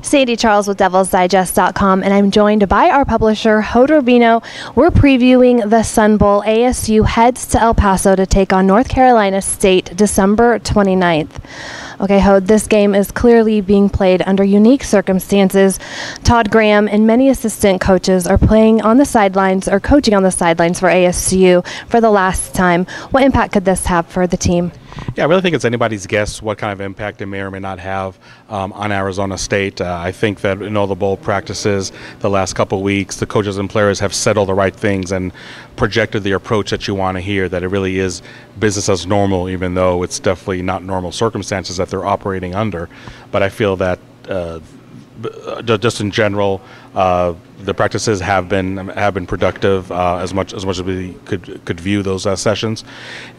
Sadie Charles with DevilsDigest.com, and I'm joined by our publisher, Hod Rubino. We're previewing the Sun Bowl. ASU heads to El Paso to take on North Carolina State December 29th. Okay, Hod, this game is clearly being played under unique circumstances. Todd Graham and many assistant coaches are playing on the sidelines or coaching on the sidelines for ASU for the last time. What impact could this have for the team? Yeah, I really think it's anybody's guess what kind of impact it may or may not have on Arizona State. I think that in all the bowl practices the last couple of weeks, the coaches and players have said all the right things and projected the approach that you want to hear, that it really is business as normal, even though it's definitely not normal circumstances that they're operating under. But I feel that just in general, the practices have been productive as much as we could view those sessions,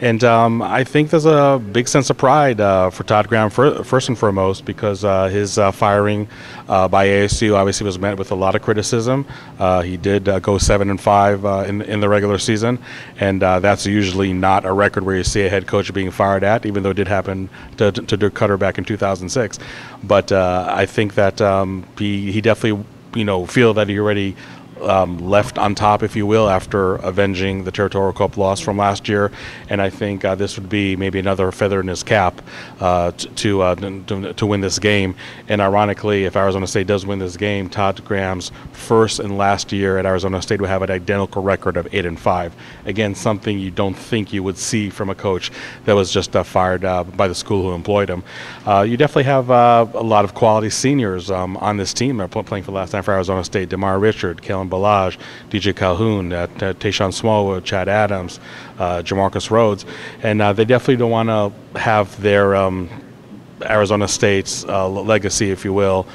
and I think there's a big sense of pride for Todd Graham first and foremost, because his firing by ASU obviously was met with a lot of criticism. He did go 7-5 in the regular season, and that's usually not a record where you see a head coach being fired at, even though it did happen to Dirk Cutter back in 2006. But I think that he definitely feel that he already left on top, if you will, after avenging the Territorial Cup loss from last year, and I think this would be maybe another feather in his cap to win this game. And ironically, if Arizona State does win this game, Todd Graham's first and last year at Arizona State would have an identical record of 8-5. Again, something you don't think you would see from a coach that was just fired by the school who employed him. You definitely have a lot of quality seniors on this team that are playing for the last time for Arizona State. Demar Richard, Kellen Balaj, DJ Calhoun, Tayshawn Smallwood, Chad Adams, Jamarcus Rhodes, and they definitely don't want to have their Arizona State's legacy, if you will,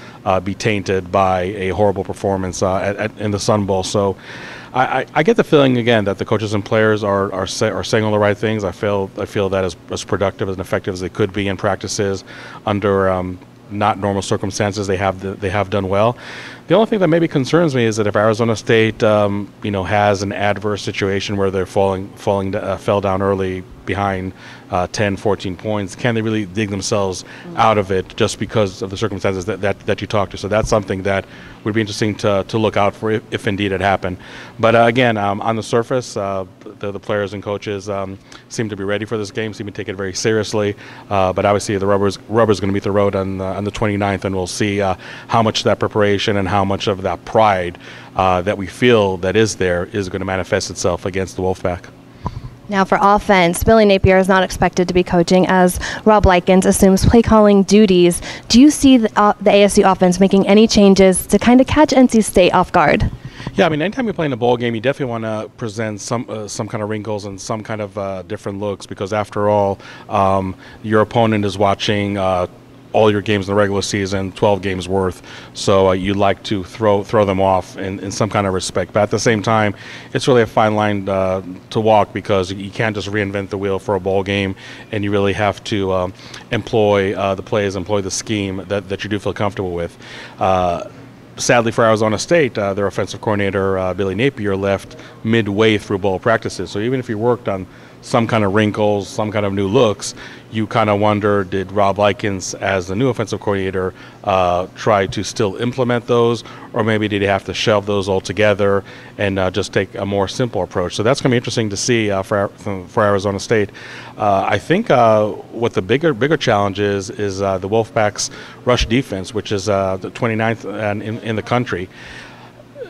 be tainted by a horrible performance in the Sun Bowl. So I get the feeling again that the coaches and players are saying all the right things. I feel that as productive and effective as they could be in practices under not normal circumstances, they have done well. The only thing that maybe concerns me is that if Arizona State, has an adverse situation where they're fell down early behind 10, 14 points, can they really dig themselves out of it just because of the circumstances that you talked to? So that's something that would be interesting to look out for if indeed it happened. But again, on the surface, the players and coaches seem to be ready for this game, seem to take it very seriously. But obviously the rubber's going to meet the road on the 29th, and we'll see how much that preparation and how much of that pride that we feel that is there is going to manifest itself against the Wolfpack. Now for offense, Billy Napier is not expected to be coaching as Rob Likens assumes play calling duties. Do you see the ASU offense making any changes to kind of catch NC State off guard? Yeah, I mean, anytime you're playing a bowl game, you definitely want to present some kind of wrinkles and some kind of different looks, because after all, your opponent is watching all your games in the regular season, 12 games worth. So you'd like to throw them off in some kind of respect. But at the same time, it's really a fine line to walk, because you can't just reinvent the wheel for a bowl game, and you really have to employ the plays, employ the scheme that you do feel comfortable with. Sadly for Arizona State, their offensive coordinator, Billy Napier, left midway through bowl practices. So even if you worked on some kind of wrinkles, some kind of new looks, you kind of wonder, did Rob Likens, as the new offensive coordinator, try to still implement those, or maybe did he have to shelve those altogether and just take a more simple approach? So that's going to be interesting to see for Arizona State. I think what the bigger challenge is the Wolfpack's rush defense, which is the 29th in the country.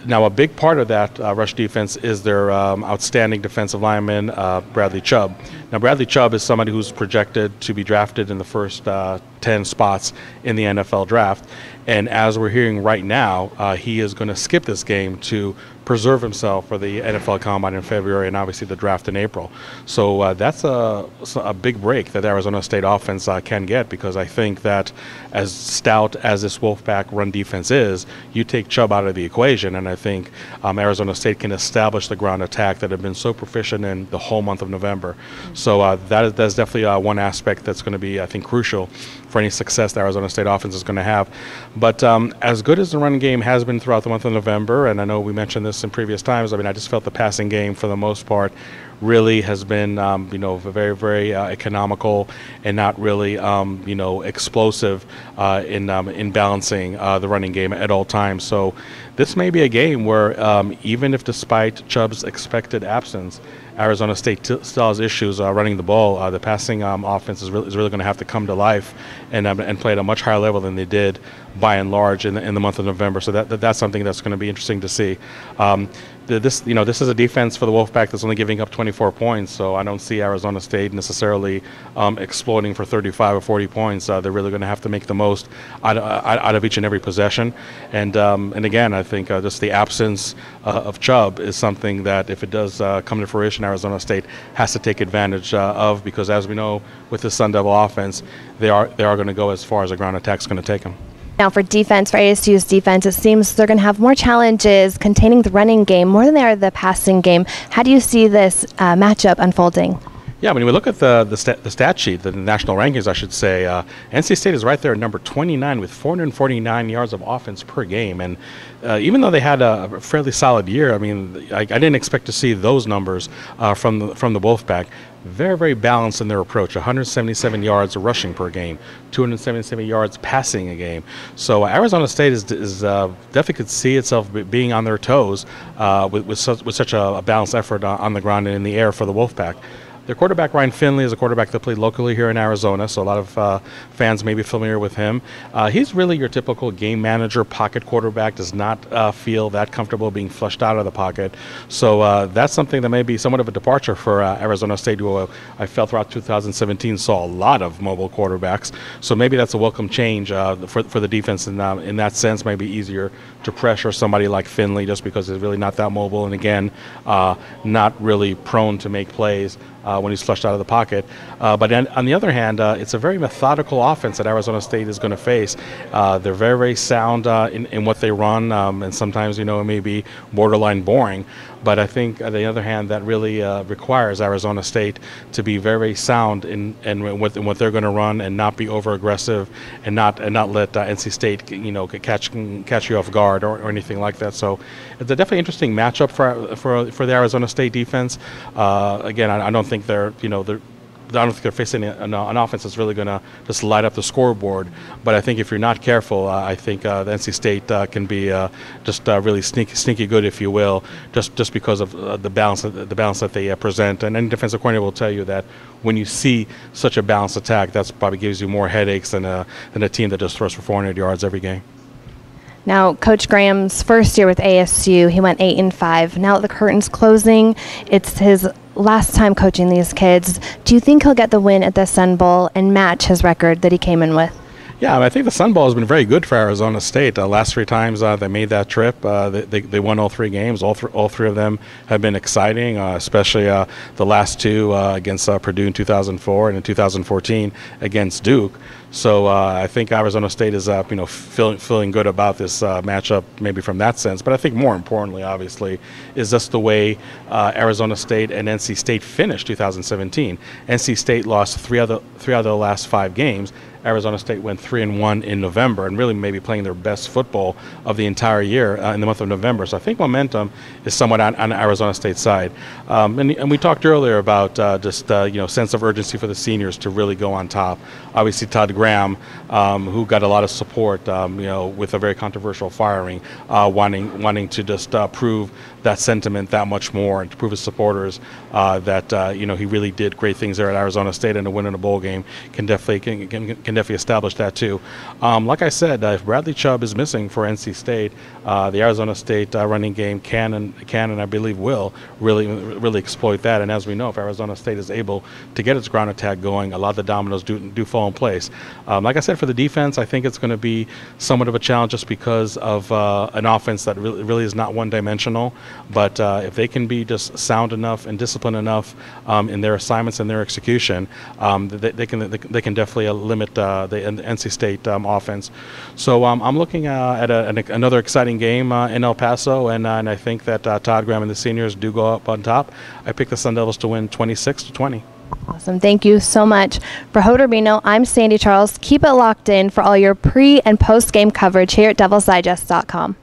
Now, a big part of that rush defense is their outstanding defensive lineman, Bradley Chubb. Now, Bradley Chubb is somebody who's projected to be drafted in the first 10 spots in the NFL draft. And as we're hearing right now, he is going to skip this game to preserve himself for the NFL Combine in February and obviously the draft in April. So that's a big break that the Arizona State offense can get, because I think that as stout as this Wolfpack run defense is, you take Chubb out of the equation, and I think Arizona State can establish the ground attack that have been so proficient in the whole month of November. So that's definitely one aspect that's going to be, I think, crucial for any success the Arizona State offense is going to have. But as good as the run game has been throughout the month of November, and I know we mentioned this in previous times, I mean, I just felt the passing game for the most part really has been, very, very economical and not really, explosive in balancing the running game at all times. So this may be a game where even if despite Chubb's expected absence, Arizona State still has issues running the ball. The passing offense is really going to have to come to life and play at a much higher level than they did by and large in the month of November. So that's something that's going to be interesting to see. This is a defense for the Wolfpack that's only giving up 24 points, so I don't see Arizona State necessarily exploding for 35 or 40 points. They're really going to have to make the most out of each and every possession. And again, I think just the absence of Chubb is something that, if it does come to fruition, Arizona State has to take advantage of, because as we know, with the Sun Devil offense, they are going to go as far as the ground attack is going to take them. Now for defense, for ASU's defense, it seems they're going to have more challenges containing the running game more than they are the passing game. How do you see this matchup unfolding? Yeah, when we look at the stat sheet, the national rankings, I should say, NC State is right there at number 29 with 449 yards of offense per game. And even though they had a fairly solid year, I mean, I didn't expect to see those numbers from the Wolfpack. Very, very balanced in their approach. 177 yards rushing per game, 277 yards passing a game. So Arizona State is definitely could see itself being on their toes with such a balanced effort on the ground and in the air for the Wolfpack. Their quarterback, Ryan Finley, is a quarterback that played locally here in Arizona, so a lot of fans may be familiar with him. He's really your typical game manager, pocket quarterback, does not feel that comfortable being flushed out of the pocket. So that's something that may be somewhat of a departure for Arizona State, who I felt throughout 2017 saw a lot of mobile quarterbacks. So maybe that's a welcome change for the defense in that sense. Maybe easier to pressure somebody like Finley just because he's really not that mobile, and again, not really prone to make plays when he's flushed out of the pocket. But on the other hand, it's a very methodical offense that Arizona State is going to face. They're very, very sound in what they run, and sometimes, it may be borderline boring. But I think, on the other hand, that really requires Arizona State to be very, very sound in what they're going to run, and not be over aggressive, and not let NC State catch you off guard or anything like that. So it's a definitely interesting matchup for the Arizona State defense. Again, I don't think they're facing an offense that's really going to just light up the scoreboard. But I think if you're not careful, I think the NC State can be just really sneaky good, if you will, just because of the balance that they present. And any defensive coordinator will tell you that when you see such a balanced attack, that probably gives you more headaches than a team that just throws for 400 yards every game. Now, Coach Graham's first year with ASU, he went 8-5. Now that the curtain's closing, it's his last time coaching these kids. Do you think he'll get the win at the Sun Bowl and match his record that he came in with? Yeah, I think the Sun Bowl has been very good for Arizona State. Last 3 times they made that trip, they won all 3 games. All three of them have been exciting, especially the last 2 against Purdue in 2004 and in 2014 against Duke. So I think Arizona State is feeling good about this matchup, maybe from that sense. But I think more importantly, obviously, is just the way Arizona State and NC State finished 2017. NC State lost three out of the last 5 games. Arizona State went 3-1 in November, and really maybe playing their best football of the entire year in the month of November. So I think momentum is somewhat on Arizona State's side. And we talked earlier about sense of urgency for the seniors to really go on top. Obviously, Todd Graham, who got a lot of support, with a very controversial firing, wanting to just prove that sentiment that much more, and to prove his supporters that he really did great things there at Arizona State, and to win in a bowl game can definitely establish that too. Like I said, if Bradley Chubb is missing for NC State, the Arizona State running game can and I believe will really exploit that. And as we know, if Arizona State is able to get its ground attack going, a lot of the dominoes do fall in place. Like I said, for the defense, I think it's going to be somewhat of a challenge just because of an offense that really is not one-dimensional. But if they can be just sound enough and disciplined enough in their assignments and their execution, they can definitely limit the NC State offense. So I'm looking at another exciting game in El Paso, and I think that Todd Graham and the seniors do go up on top. I pick the Sun Devils to win 26-20. Awesome. Thank you so much. For Hoder Bino, I'm Sandy Charles. Keep it locked in for all your pre- and post-game coverage here at DevilsDigest.com.